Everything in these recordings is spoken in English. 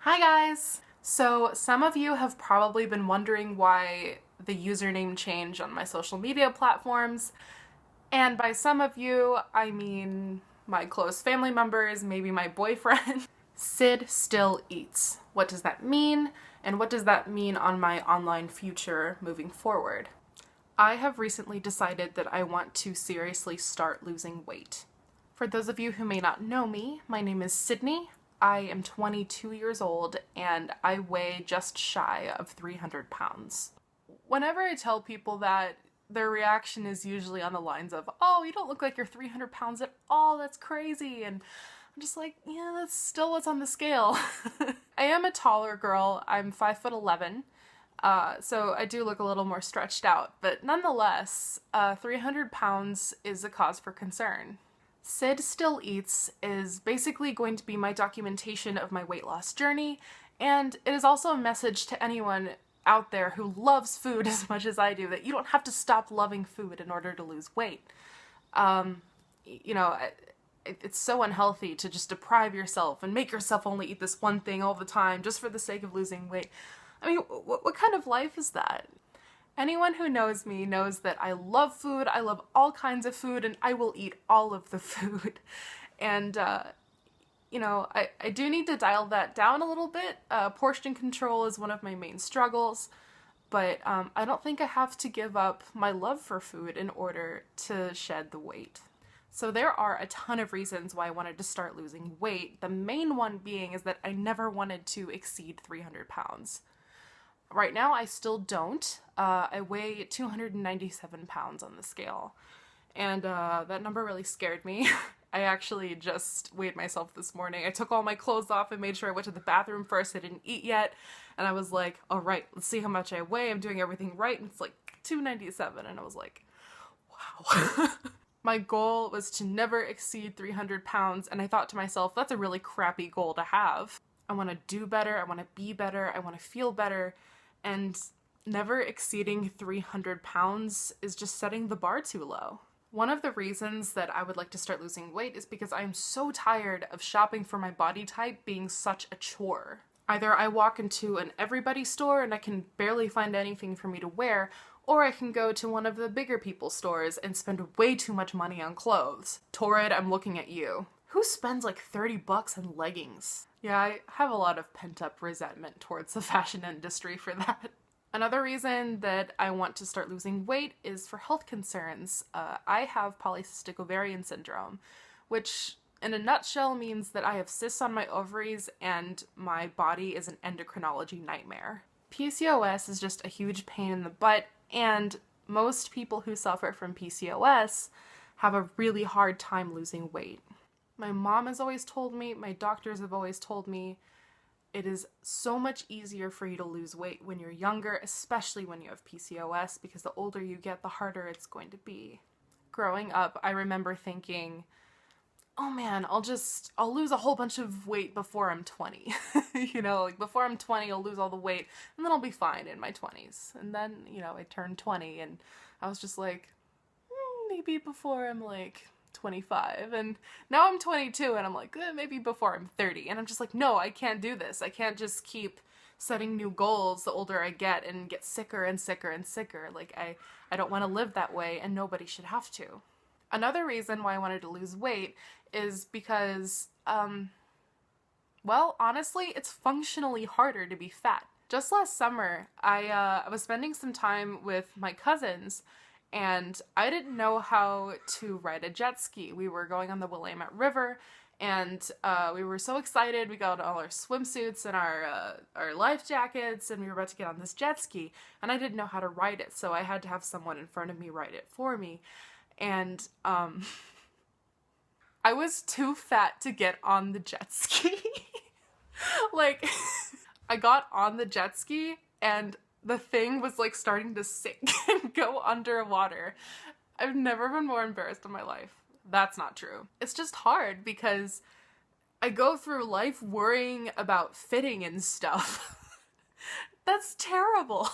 Hi guys! So some of you have probably been wondering why the username change on my social media platforms, and by some of you, I mean my close family members, maybe my boyfriend. Sid still eats. What does that mean? And what does that mean on my online future moving forward? I have recently decided that I want to seriously start losing weight. For those of you who may not know me, my name is Sydney. I am 22 years old and I weigh just shy of 300 pounds. Whenever I tell people that, their reaction is usually on the lines of, oh, you don't look like you're 300 pounds at all, that's crazy. And I'm just like, yeah, that's still what's on the scale. I am a taller girl. I'm 5'11". So I do look a little more stretched out, but nonetheless, 300 pounds is a cause for concern. Sid Still Eats is basically going to be my documentation of my weight loss journey, and it is also a message to anyone out there who loves food as much as I do that you don't have to stop loving food in order to lose weight. You know, it's so unhealthy to just deprive yourself and make yourself only eat this one thing all the time just for the sake of losing weight. I mean, what kind of life is that? Anyone who knows me knows that I love food, I love all kinds of food, and I will eat all of the food. And, you know, I do need to dial that down a little bit. Portion control is one of my main struggles, but I don't think I have to give up my love for food in order to shed the weight. So there are a ton of reasons why I wanted to start losing weight. The main one being is that I never wanted to exceed 300 pounds. Right now, I still don't. I weigh 297 pounds on the scale, and that number really scared me. I actually just weighed myself this morning. I took all my clothes off and made sure I went to the bathroom first. I didn't eat yet, and I was like, all right, let's see how much I weigh. I'm doing everything right, and it's like 297, and I was like, wow. My goal was to never exceed 300 pounds, and I thought to myself, that's a really crappy goal to have. I want to do better, I want to be better, I want to feel better, and never exceeding 300 pounds is just setting the bar too low. One of the reasons that I would like to start losing weight is because I am so tired of shopping for my body type being such a chore. Either I walk into an everybody store and I can barely find anything for me to wear, or I can go to one of the bigger people stores and spend way too much money on clothes. Torrid, I'm looking at you. Who spends like 30 bucks on leggings? Yeah, I have a lot of pent-up resentment towards the fashion industry for that. Another reason that I want to start losing weight is for health concerns. I have polycystic ovarian syndrome, which in a nutshell means that I have cysts on my ovaries and my body is an endocrinology nightmare. PCOS is just a huge pain in the butt, and most people who suffer from PCOS have a really hard time losing weight. My mom has always told me, my doctors have always told me, it is so much easier for you to lose weight when you're younger, especially when you have PCOS, because the older you get, the harder it's going to be. Growing up, I remember thinking, oh man, I'll lose a whole bunch of weight before I'm 20. You know, like before I'm 20, I'll lose all the weight, and then I'll be fine in my 20s. And then, you know, I turned 20, and I was just like, maybe before I'm like 25, and now I'm 22 and I'm like, maybe before I'm 30, and I'm just like, no, I can't do this. I can't just keep setting new goals the older I get and get sicker and sicker and sicker. Like, I don't want to live that way, and nobody should have to. Another reason why I wanted to lose weight is because, well, honestly, it's functionally harder to be fat. Just last summer, I was spending some time with my cousins, and I didn't know how to ride a jet ski. We were going on the Willamette River, and we were so excited. We got all our swimsuits and our life jackets, and we were about to get on this jet ski, and I didn't know how to ride it, so I had to have someone in front of me ride it for me. And I was too fat to get on the jet ski. Like, I got on the jet ski, and the thing was like starting to sink and go underwater. I've never been more embarrassed in my life. That's not true. It's just hard because I go through life worrying about fitting and stuff. That's terrible.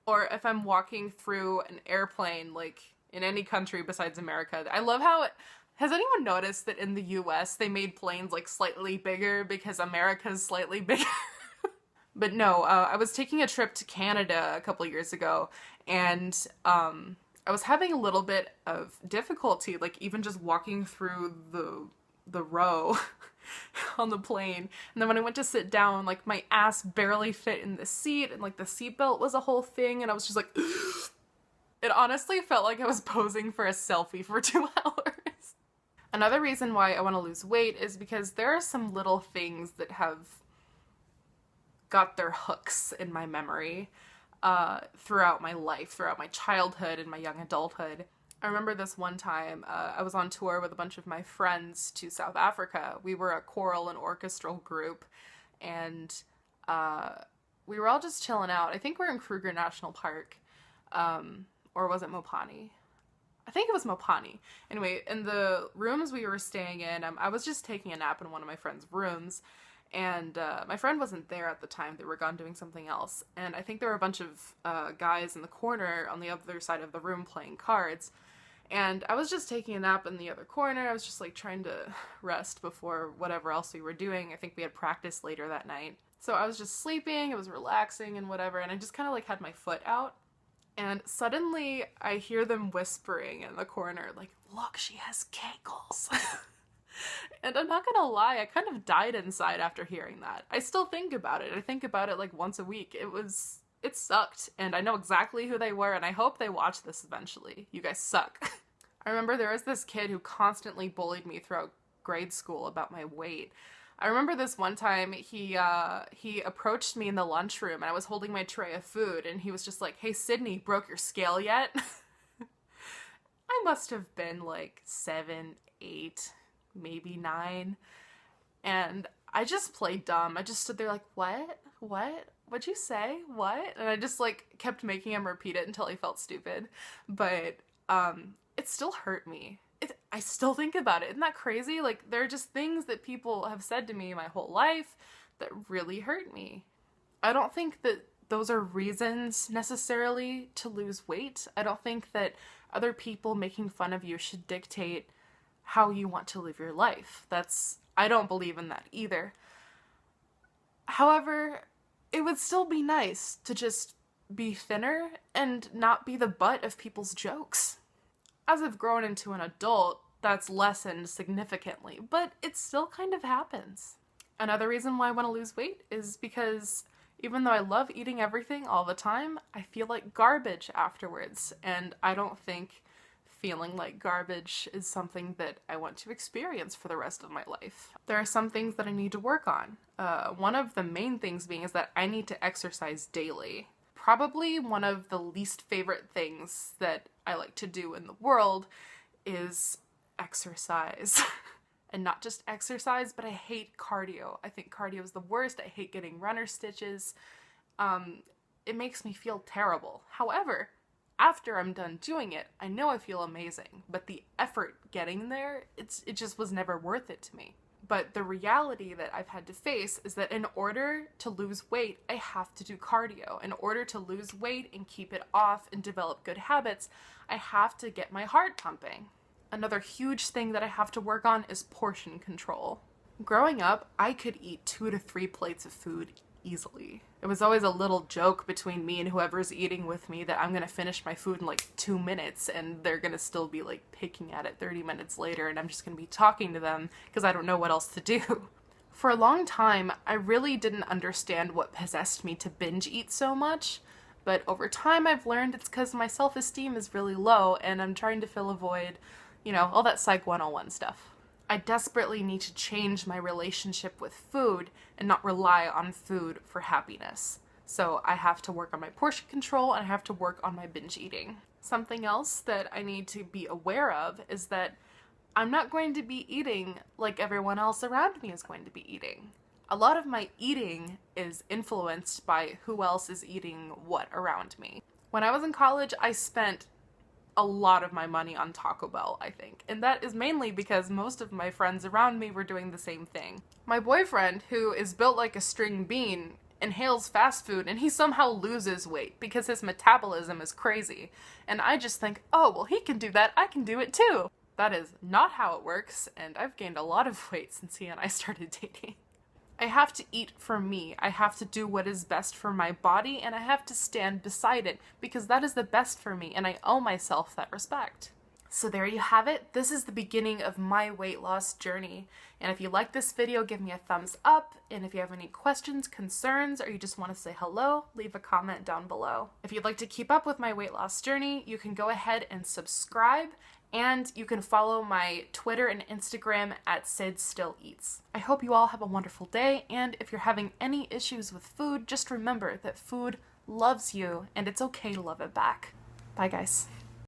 Or if I'm walking through an airplane, like in any country besides America, I love how has anyone noticed that in the US they made planes like slightly bigger because America's slightly bigger? But no, I was taking a trip to Canada a couple years ago, and I was having a little bit of difficulty, like even just walking through the row on the plane. And then when I went to sit down, like my ass barely fit in the seat, and like the seatbelt was a whole thing, and I was just like, it honestly felt like I was posing for a selfie for 2 hours. Another reason why I want to lose weight is because there are some little things that have got their hooks in my memory throughout my life, throughout my childhood and my young adulthood. I remember this one time, I was on tour with a bunch of my friends to South Africa. We were a choral and orchestral group, and we were all just chilling out. I think we're in Kruger National Park, or was it Mopani? I think it was Mopani. Anyway, in the rooms we were staying in, I was just taking a nap in one of my friend's rooms, and my friend wasn't there at the time. They were gone doing something else, and I think there were a bunch of guys in the corner on the other side of the room playing cards, and I was just taking a nap in the other corner. I was just like trying to rest before whatever else we were doing. I think we had practice later that night. So I was just sleeping, it was relaxing and whatever, and I just kind of like had my foot out. And suddenly I hear them whispering in the corner, like, look, she has kegels. And I'm not gonna lie, I kind of died inside after hearing that. I still think about it. I think about it like once a week. It sucked, and I know exactly who they were, and I hope they watch this eventually. You guys suck. I remember there was this kid who constantly bullied me throughout grade school about my weight. I remember this one time he approached me in the lunchroom, and I was holding my tray of food, and he was just like, "Hey Sydney, broke your scale yet?" I must have been like 7, 8, maybe 9, and I just played dumb. I just stood there like, what? What'd you say? What? And I just like kept making him repeat it until he felt stupid. But it still hurt me. I still think about it. Isn't that crazy? Like, there are just things that people have said to me my whole life that really hurt me. I don't think that those are reasons necessarily to lose weight. I don't think that other people making fun of you should dictate how you want to live your life. I don't believe in that either. However, it would still be nice to just be thinner and not be the butt of people's jokes. As I've grown into an adult, that's lessened significantly, but it still kind of happens. Another reason why I want to lose weight is because even though I love eating everything all the time, I feel like garbage afterwards, and I don't think feeling like garbage is something that I want to experience for the rest of my life. There are some things that I need to work on. One of the main things being is that I need to exercise daily. Probably one of the least favorite things that I like to do in the world is exercise. And not just exercise, but I hate cardio. I think cardio is the worst. I hate getting runner stitches. It makes me feel terrible. However, after I'm done doing it, I know I feel amazing, but the effort getting there, it just was never worth it to me. But the reality that I've had to face is that in order to lose weight, I have to do cardio. In order to lose weight and keep it off and develop good habits, I have to get my heart pumping. Another huge thing that I have to work on is portion control. Growing up, I could eat 2 to 3 plates of food easily. It was always a little joke between me and whoever's eating with me that I'm gonna finish my food in like 2 minutes, and they're gonna still be like picking at it 30 minutes later, and I'm just gonna be talking to them because I don't know what else to do. For a long time, I really didn't understand what possessed me to binge eat so much, but over time I've learned it's because my self-esteem is really low and I'm trying to fill a void, all that Psych 101 stuff. I desperately need to change my relationship with food and not rely on food for happiness. So I have to work on my portion control and I have to work on my binge eating. Something else that I need to be aware of is that I'm not going to be eating like everyone else around me is going to be eating. A lot of my eating is influenced by who else is eating what around me. When I was in college, I spent a lot of my money on Taco Bell, I think. And that is mainly because most of my friends around me were doing the same thing. My boyfriend, who is built like a string bean, inhales fast food and he somehow loses weight because his metabolism is crazy. And I just think, oh, well, he can do that, I can do it too. That is not how it works, and I've gained a lot of weight since he and I started dating. I have to eat for me. I have to do what is best for my body, and I have to stand beside it because that is the best for me, and I owe myself that respect. So there you have it. This is the beginning of my weight loss journey. And if you like this video, give me a thumbs up. And if you have any questions, concerns, or you just want to say hello, leave a comment down below. If you'd like to keep up with my weight loss journey, you can go ahead and subscribe. And you can follow my Twitter and Instagram at SydStillEats. I hope you all have a wonderful day, and if you're having any issues with food, just remember that food loves you, and it's okay to love it back. Bye, guys.